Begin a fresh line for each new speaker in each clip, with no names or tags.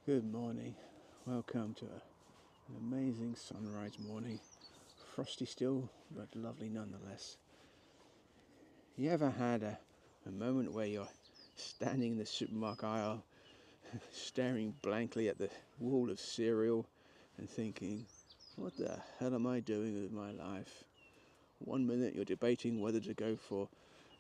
Good morning. Welcome to an amazing sunrise morning. Frosty still, but lovely nonetheless. You ever had a moment where you're standing in the supermarket aisle, staring blankly at the wall of cereal and thinking, what the hell am I doing with my life? One minute you're debating whether to go for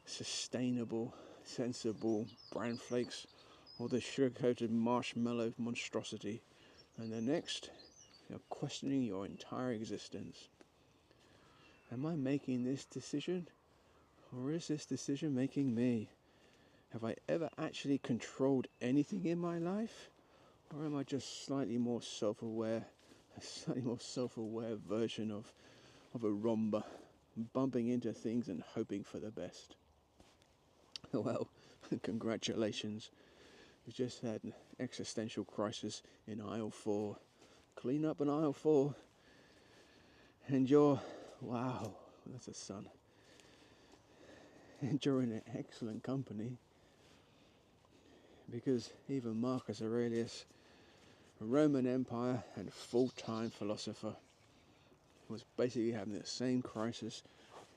sustainable, sensible bran flakes or the sugar-coated marshmallow monstrosity, and the next you're questioning your entire existence. Am I making this decision, or is this decision making me? Have I ever actually controlled anything in my life, or am I just a slightly more self-aware version of a romba, bumping into things and hoping for the best? Well, congratulations. We just had an existential crisis in aisle 4. Clean up in aisle 4, and wow, that's a sun. And you're in excellent company, because even Marcus Aurelius, a Roman Empire and full-time philosopher, was basically having the same crisis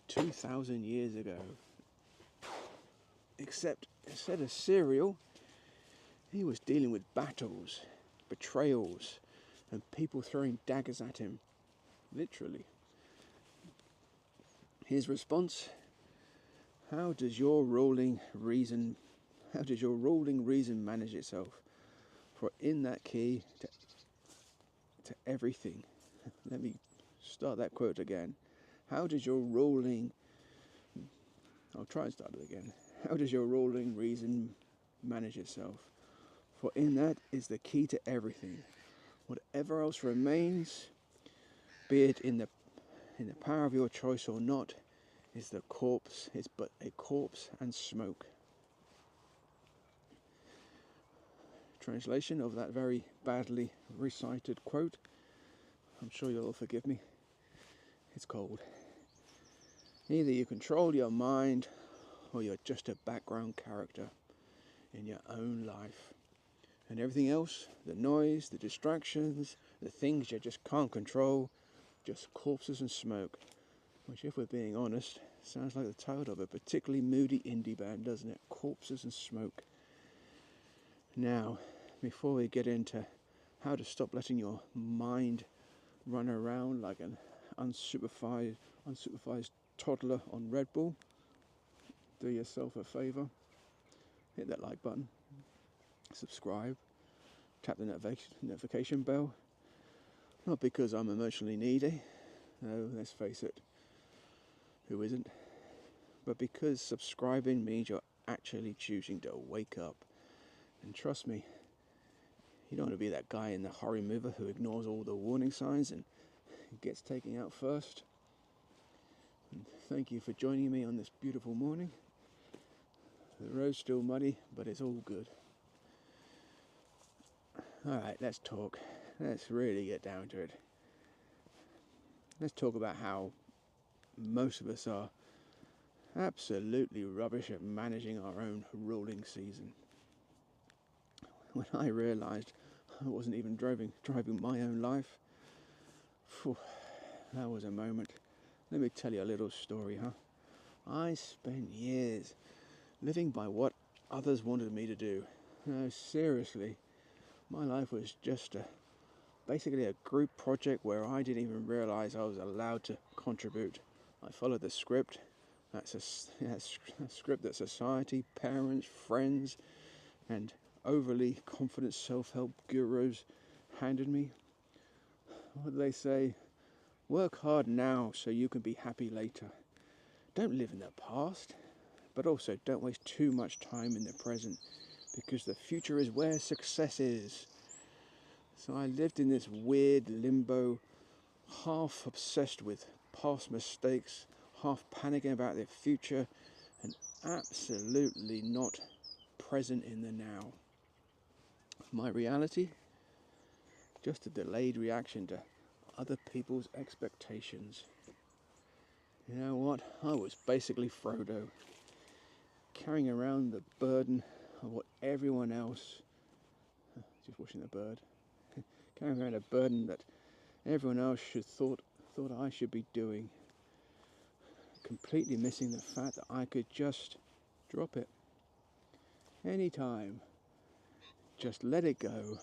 2,000 years ago. Except instead of cereal, he was dealing with battles, betrayals, and people throwing daggers at him, literally. His response: how does your ruling reason manage itself? For in that key to everything. Let me start that quote again. How does your ruling I'll try and start it again. How does your ruling reason manage itself? For in that is the key to everything. Whatever else remains, be it in the power of your choice or not, is but a corpse and smoke. Translation of that very badly recited quote. I'm sure you'll all forgive me. It's cold. Either you control your mind, or you're just a background character in your own life. And everything else, the noise, the distractions, the things you just can't control, just corpses and smoke. Which, if we're being honest, sounds like the title of a particularly moody indie band, doesn't it? Corpses and smoke. Now, before we get into how to stop letting your mind run around like an unsupervised toddler on Red Bull, do yourself a favour. Hit that like button. Subscribe. Tap the notification bell. Not because I'm emotionally needy. No, let's face it. Who isn't? But because subscribing means you're actually choosing to wake up. And trust me, you don't want to be that guy in the horror movie who ignores all the warning signs and gets taken out first. And thank you for joining me on this beautiful morning. The road's still muddy, but it's all good. Alright, let's talk. Let's really get down to it. Let's talk about how most of us are absolutely rubbish at managing our own ruling season. When I realised I wasn't even driving my own life, that was a moment. Let me tell you a little story, I spent years living by what others wanted me to do. No, seriously, my life was just basically a group project where I didn't even realise I was allowed to contribute. I followed the script. That's a script that society, parents, friends, and overly confident self-help gurus handed me. What do they say? Work hard now so you can be happy later. Don't live in the past, but also don't waste too much time in the present, because the future is where success is. So I lived in this weird limbo, half obsessed with past mistakes, half panicking about the future, and absolutely not present in the now. My reality? Just a delayed reaction to other people's expectations. You know what? I was basically Frodo, carrying around the burden of what everyone else just watching the bird. Carrying around a burden that everyone else thought I should be doing. Completely missing the fact that I could just drop it anytime. Just let it go.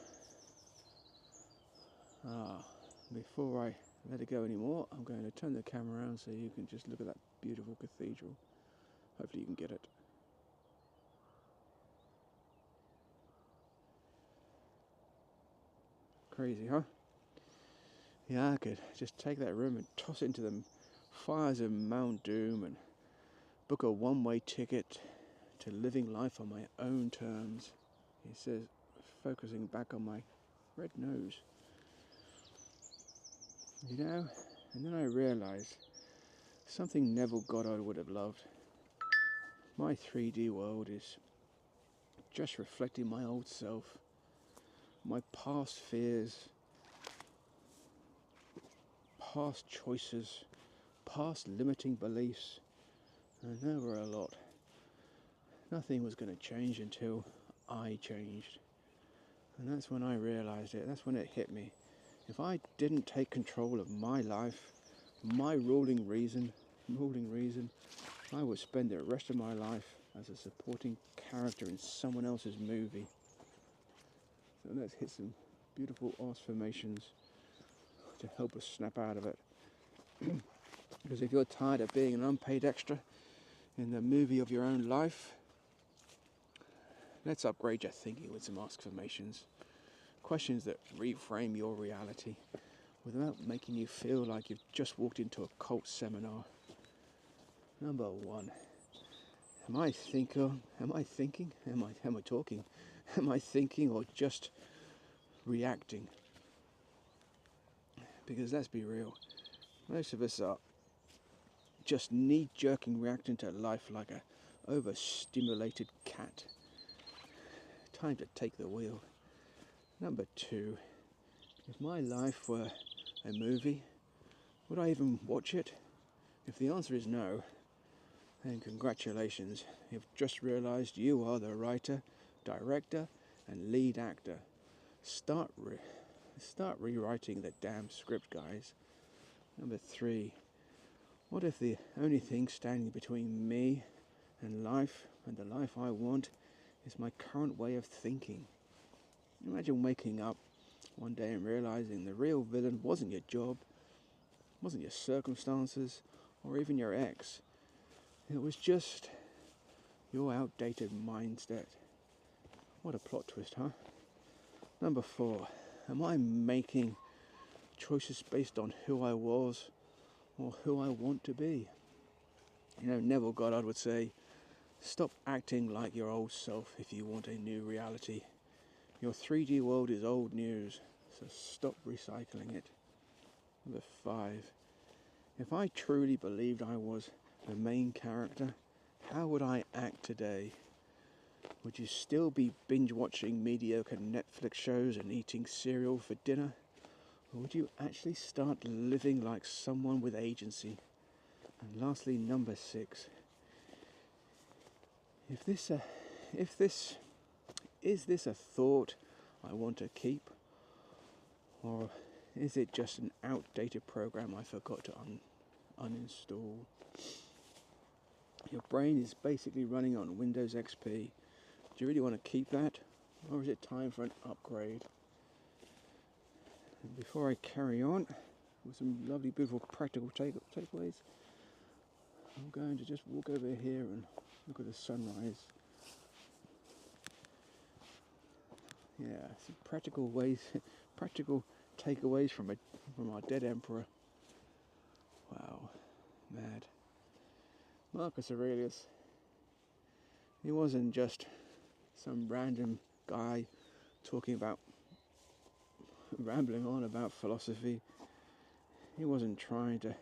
Before I let it go anymore, I'm going to turn the camera around so you can just look at that beautiful cathedral. Hopefully you can get it. Crazy, huh? Yeah, I could just take that room and toss it into the fires of Mount Doom and book a one-way ticket to living life on my own terms. He says, focusing back on my red nose. You know, and then I realised something Neville Goddard would have loved. My 3D world is just reflecting my old self, my past fears, past choices, past limiting beliefs, and there were a lot. Nothing was going to change until I changed. And that's when I realised it, that's when it hit me. If I didn't take control of my life, my ruling reason, I would spend the rest of my life as a supporting character in someone else's movie. So let's hit some beautiful ASKfirmations to help us snap out of it. Because if you're tired of being an unpaid extra in the movie of your own life, let's upgrade your thinking with some ASKfirmations. Questions that reframe your reality without making you feel like you've just walked into a cult seminar. Number 1. Am I thinking? Am I talking? Am I thinking or just reacting? Because let's be real, most of us are just knee-jerking reacting to life like a overstimulated cat. Time to take the wheel. Number 2, if my life were a movie, would I even watch it? If the answer is no, then congratulations, you've just realised you are the writer, director and lead actor. Start rewriting the damn script, guys. Number 3, what if the only thing standing between me and life, and the life I want, is my current way of thinking? Imagine waking up one day and realising the real villain wasn't your job, wasn't your circumstances, or even your ex. It was just your outdated mindset. What a plot twist, huh? Number 4, am I making choices based on who I was or who I want to be? You know, Neville Goddard would say, stop acting like your old self if you want a new reality. Your 3D world is old news, so stop recycling it. Number 5, if I truly believed I was the main character, how would I act today? Would you still be binge-watching mediocre Netflix shows and eating cereal for dinner? Or would you actually start living like someone with agency? And lastly, number 6, is this a thought I want to keep? Or is it just an outdated program I forgot to uninstall? Your brain is basically running on Windows XP. Do you really want to keep that? Or is it time for an upgrade? And before I carry on with some lovely, beautiful, practical takeaways, I'm going to just walk over here and look at the sunrise. Yeah, some practical takeaways from our dead emperor. Wow, mad. Marcus Aurelius. He wasn't just some random guy rambling on about philosophy. He was trying to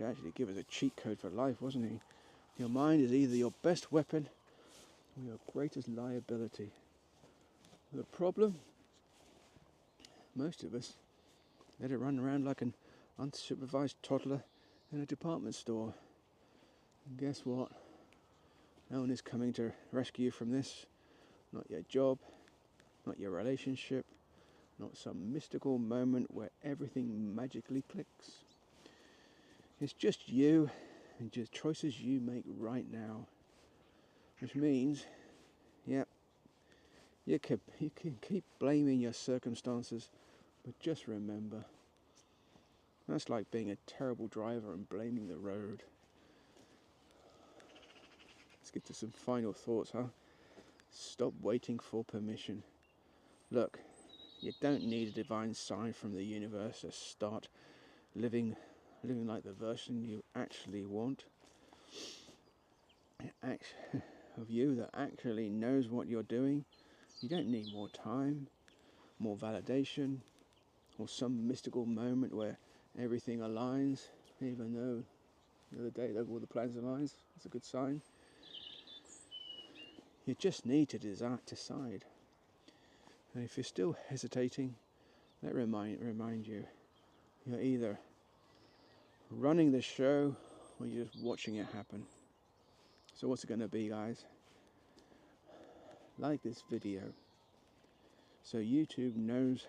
actually give us a cheat code for life, wasn't he? Your mind is either your best weapon or your greatest liability. The problem? Most of us let it run around like an unsupervised toddler in a department store. And guess what? No one is coming to rescue you from this. Not your job, not your relationship, not some mystical moment where everything magically clicks. It's just you and just choices you make right now. Which means, yeah, you can keep blaming your circumstances, but just remember, that's like being a terrible driver and blaming the road. Let's get to some final thoughts, huh? Stop waiting for permission. Look, you don't need a divine sign from the universe to start living like the version you actually want. Of you that actually knows what you're doing. You don't need more time, more validation, or some mystical moment where everything aligns, even though the other day all the planets align. That's a good sign. You just need to decide. And if you're still hesitating, let remind you, you're either running the show or you're just watching it happen. So what's it going to be, guys? Like this video so YouTube knows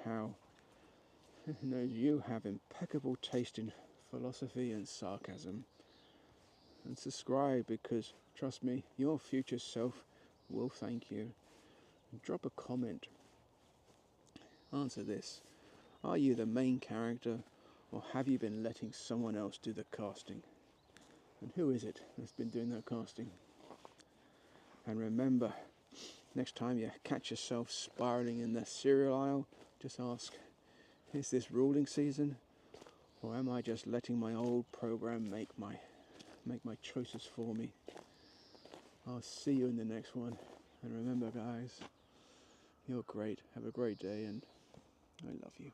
you have impeccable taste in philosophy and sarcasm. And subscribe, because trust me, your future self will thank you. And drop a comment. Answer this: are you the main character, or have you been letting someone else do the casting? And who is it that's been doing that casting? And remember, next time you catch yourself spiraling in the cereal aisle, just ask, is this ruling season, or am I just letting my old program make my choices for me? I'll see you in the next one. And remember, guys, you're great. Have a great day, and I love you.